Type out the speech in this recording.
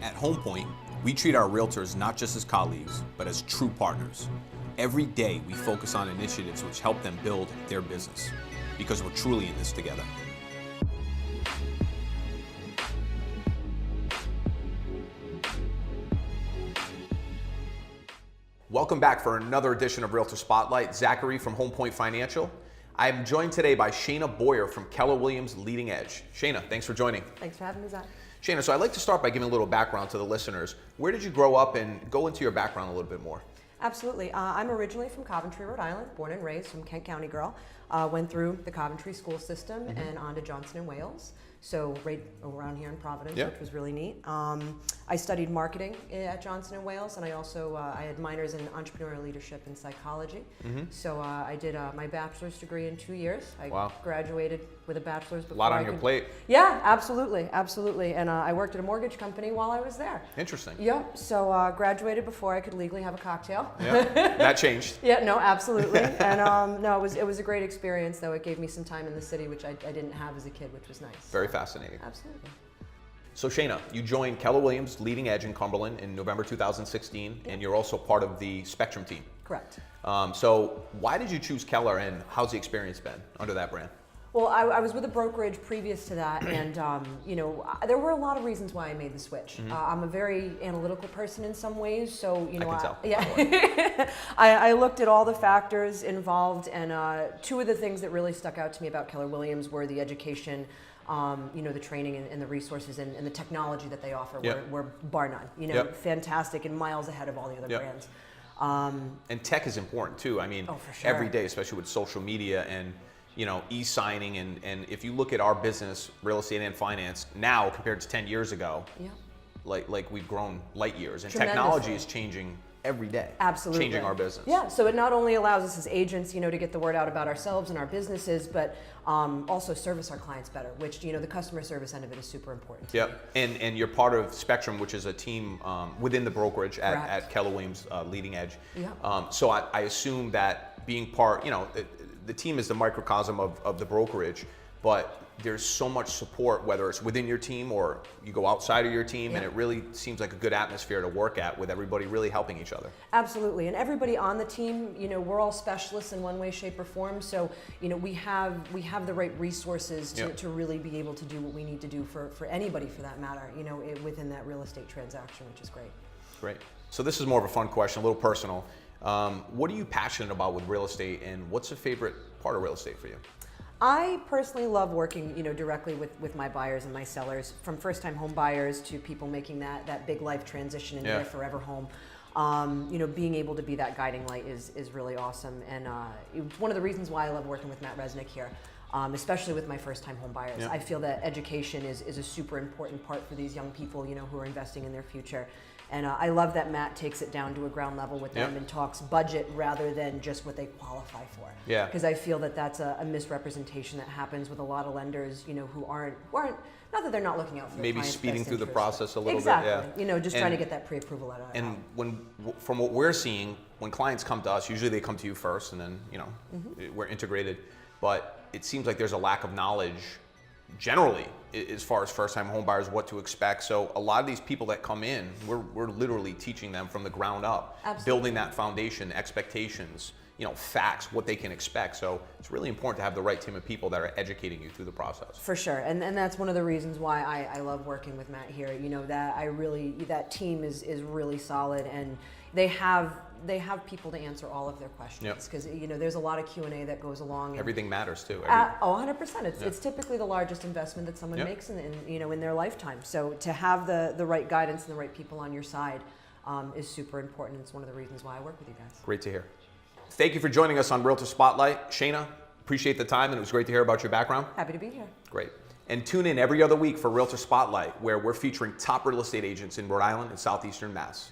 At Home Point, we treat our realtors not just as colleagues, but as true partners. Every day, we focus on initiatives which help them build their business, because we're truly in this together. Welcome back for another edition of Realtor Spotlight. Zachary from Home Point Financial. I am joined today by Shana Boyer from Keller Williams Leading Edge. Shana, thanks for joining. Thanks for having me, Zach. Shana, so I'd like to start by giving a little background to the listeners. Where did you grow up, and go into your background a little bit more? Absolutely. I'm originally from Coventry, Rhode Island, born and raised, from Kent County girl. Went through the Coventry school system and on to Johnson and Wales. So right around here in Providence, which was really neat. I studied marketing at Johnson and Wales, and I also I had minors in entrepreneurial leadership and psychology. So I did my bachelor's degree in 2 years. I graduated with a bachelor's before. A lot on your plate. Yeah, absolutely, absolutely. And I worked at a mortgage company while I was there. Interesting. Yep. So graduated before I could legally have a cocktail. Yeah, that changed. Yeah, no, absolutely. And no, it was a great experience, though. It gave me some time in the city, which I didn't have as a kid, which was nice. Very fascinating. Absolutely. So Shana, you joined Keller Williams Leading Edge in Cumberland in November 2016, and you're also part of the Spectrum team. Correct. So why did you choose Keller, and how's the experience been under that brand? Well, I was with a brokerage previous to that, and you know, there were a lot of reasons why I made the switch. I'm a very analytical person in some ways, so you know, I can tell. Yeah, I looked at all the factors involved, and two of the things that really stuck out to me about Keller Williams were the education, you know, the training and the resources and the technology that they offer were bar none. You know, fantastic and miles ahead of all the other brands. And tech is important too. I mean, for sure. Every day, especially with social media and you know, e-signing, and if you look at our business, real estate and finance, now compared to 10 years ago, like we've grown light years, and technology is changing every day. Absolutely. Changing our business. Yeah, so it not only allows us as agents, you know, to get the word out about ourselves and our businesses, but also service our clients better, which, you know, the customer service end of it is super important. Yep, and you're part of Spectrum, which is a team within the brokerage at Keller Williams Leading Edge. So I assume that being part, you know, the team is the microcosm of the brokerage, but there's so much support, whether it's within your team or you go outside of your team, and it really seems like a good atmosphere to work at, with everybody really helping each other. Absolutely, and everybody on the team, you know, we're all specialists in one way, shape, or form, so, you know, we have the right resources to really be able to do what we need to do for anybody, for that matter, you know, within that real estate transaction, which is great. Great. So this is more of a fun question, a little personal. What are you passionate about with real estate, and what's a favorite part of real estate for you? I personally love working, you know, directly with my buyers and my sellers, from first-time home buyers to people making that big life transition into their forever home. You know, being able to be that guiding light is really awesome, and it's one of the reasons why I love working with Matt Resnick here. Especially with my first-time home buyers. I feel that education is a super important part for these young people, you know, who are investing in their future. And I love that Matt takes it down to a ground level with them and talks budget rather than just what they qualify for. Because I feel that that's a misrepresentation that happens with a lot of lenders, you know, who aren't not that they're not looking out for their client's speeding best through the interest, process a little bit. Exactly. You know, just trying to get that pre-approval out of it. And from what we're seeing, when clients come to us, usually they come to you first, and then, you know, we're integrated. But it seems like there's a lack of knowledge generally as far as first-time home buyers, what to expect. So a lot of these people that come in, we're literally teaching them from the ground up, building that foundation, expectations, you know, facts, what they can expect. So it's really important to have the right team of people that are educating you through the process. For sure, and that's one of the reasons why I love working with Matt here. You know, that team is really solid, and they have people to answer all of their questions, because you know, there's a lot of Q&A that goes along. Everything matters too. 100%. It's typically the largest investment that someone makes in their lifetime. So to have the right guidance and the right people on your side is super important. It's one of the reasons why I work with you guys. Great to hear. Thank you for joining us on Realtor Spotlight. Shana, appreciate the time, and it was great to hear about your background. Happy to be here. Great. And tune in every other week for Realtor Spotlight, where we're featuring top real estate agents in Rhode Island and Southeastern Mass.